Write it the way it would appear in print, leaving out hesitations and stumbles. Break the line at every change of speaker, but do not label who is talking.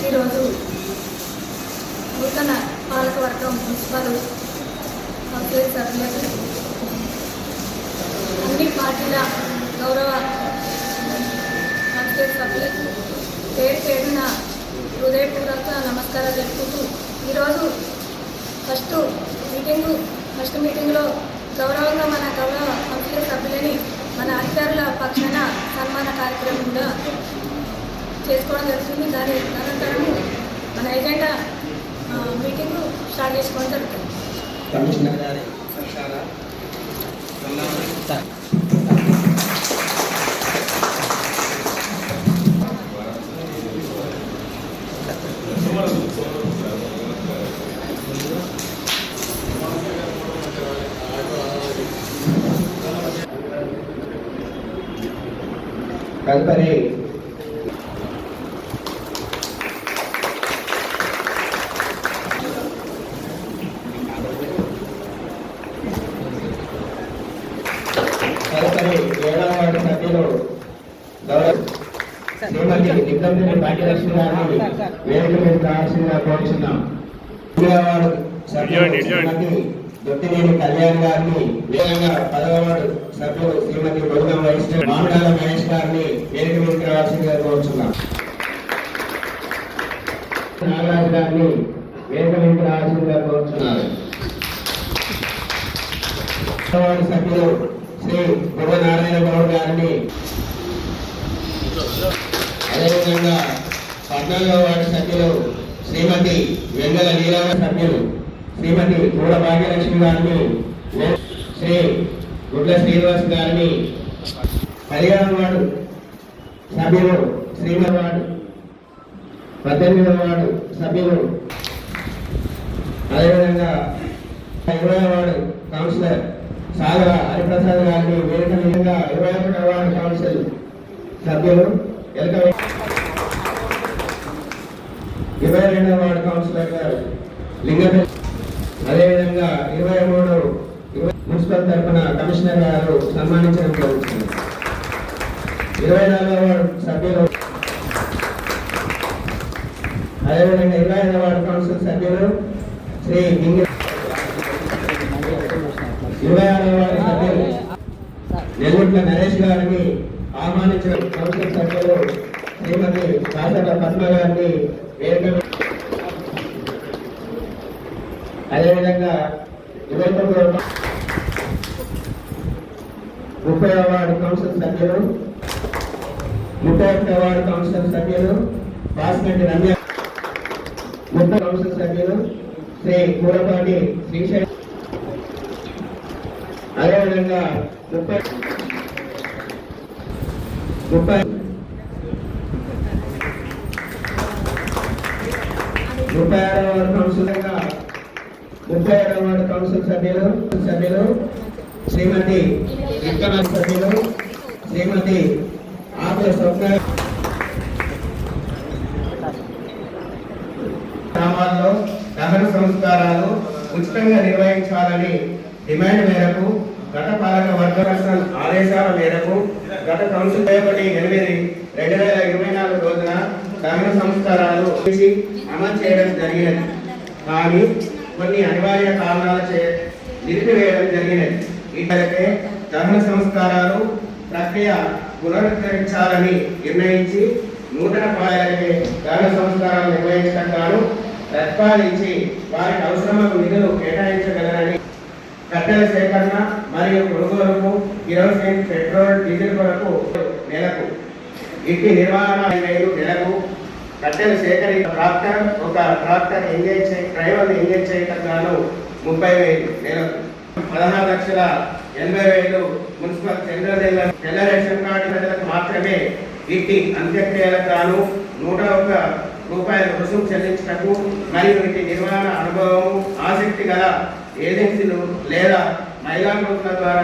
ఈరోజు నూతన పాలకవర్గం మున్సిపల్ కౌన్సిల్ సభ్యులకు అన్ని పార్టీల గౌరవ కౌన్సిల్ సభ్యులకు పేరున హృదయపూర్వక నమస్కారాలు తెలుపుతూ ఈరోజు ఫస్ట్ మీటింగ్లో గౌరవంగా మన గౌరవ కౌన్సిల్ సభ్యులని మన అధికారుల పక్షాన సన్మాన కార్యక్రమం కూడా చేసుకోవడం జరుగుతుంది. దాని అనంతరం మన ఎజెండా మీటింగ్ స్టార్ట్ చేసుకోవడం జరుగుతుంది.
కమిషనర్ గారి తదుపరి ఏడవ వార్డు సభ్యులు శ్రీమతి నిగ్గంపల్లి భాగ్యలక్ష్మి గారిని వేదిక మీద రావాల్సిందిగా కోరుచున్నాం. వార్డు సభ్యులు శ్రీమతి దొట్టినేని కళ్యాణ్ గారిని, వేగంగా 10వ వార్డు సభ్యులు శ్రీమతి బొడుగం వైష్ణవి మామిడాల మహేష్ గారిని వేదిక మీదకి రావాల్సిందిగా కోరుచున్నాం. నాగరాజు గారిని వేదిక మీదకి రావాల్సిందిగా కోరుచున్నారు. వార్డు సభ్యులు శ్రీ బుర్ర నారాయణ గౌడ్ గారిని, అదేవిధంగా 14వ వార్డు సభ్యులు శ్రీమతి వెంగళ లీలావ సభ్యులు శ్రీమతి పూల భాగ్యలక్ష్మి గారిని, శ్రీ గుడ్ల శ్రీనివాస్ గారిని, 15వ వార్డు సభ్యులు శ్రీమతి వార్డు 18వ వార్డు సభ్యులు, అదేవిధంగా 20వ వార్డు కౌన్సిలర్ సాగర హరిప్రసాద్ గారిని వేదిక మీదుగా 21వ వార్డు కౌన్సిల్ సభ్యులు 22వ వార్డు కౌన్సిలర్ గారు లింగపల్లి, అదేవిధంగా 23 మున్సిపల్ తరఫున కమిషనర్ గారు సన్మానించడం జరుగుతుంది. 24వ వార్డు సభ్యులు, అదేవిధంగా 25వ వార్డు కౌన్సిల్ సభ్యులు శ్రీ 26వ వార్డు సభ్యులు నెల్లూట్ల నరేష్ గారిని ఆహ్వానించిన కౌన్సిల్ సభ్యులు శ్రీమతి కాసర్ల పద్మ గారిని వేదిక, అదేవిధంగా 30వ వార్డు కౌన్సిల్ సభ్యులు 31వ వార్డు కౌన్సిల్ సభ్యులు బాస్మెట్టి రమ్య, 30 కౌన్సిల్ సభ్యులు శ్రీ కూరపాటి శ్రీశైలం, అదేవిధంగా 36వ వార్డు కౌన్సిల్ సభ్యులు శ్రీమతి సభ్యులు శ్రీమతి ఆకుల స్వప్న. గ్రామాల్లో దహన సంస్కారాలు ఉచితంగా నిర్వహించాలని డిమాండ్ మేరకు గత పాలక వర్గ ఆదేశాల మేరకు గత కౌన్సిల్ 8/8/2024 రోజున దహన సంస్కారాలు అమలు చేయడం జరిగినది. కానీ కొన్ని అనివార్య కారణాలచే నిలిపివేయడం జరిగినది. ఇప్పటికే దహన సంస్కారాలు ప్రక్రియ పునరుద్ధరించాలని నిర్ణయించి నూతన పాలనకి దహన సంస్కారాలు నిర్వహించడం గాను ప్రతిపాదించి వారికి అవసరమైన నిధులు కేటాయించగలరని, కట్టెల సేకరణ మరియు కొనుగోలుకు కిరోసిన్, పెట్రోల్, డీజిల్ కొరకు నెలకు, ఇంటి నిర్వహణ నెలకు, కట్టెలు సేకరించే ఒక ట్రాక్టర్ డ్రైవర్ని ఎంగేజ్ చేయటం గాను 30,000 నెలకు, 16,80,000 మున్సిపల్ తెల్ల రేషన్ కార్డు ప్రజలకు మాత్రమే వీటి అంత్యక్రియలకు గాను 101 రూపాయల రుసుము చెల్లించటకు మరియు వీటి నిర్వహణ అనుభవం ఆసక్తి గల ఏజెన్సీలు లేదా మహిళా గ్రూపుల ద్వారా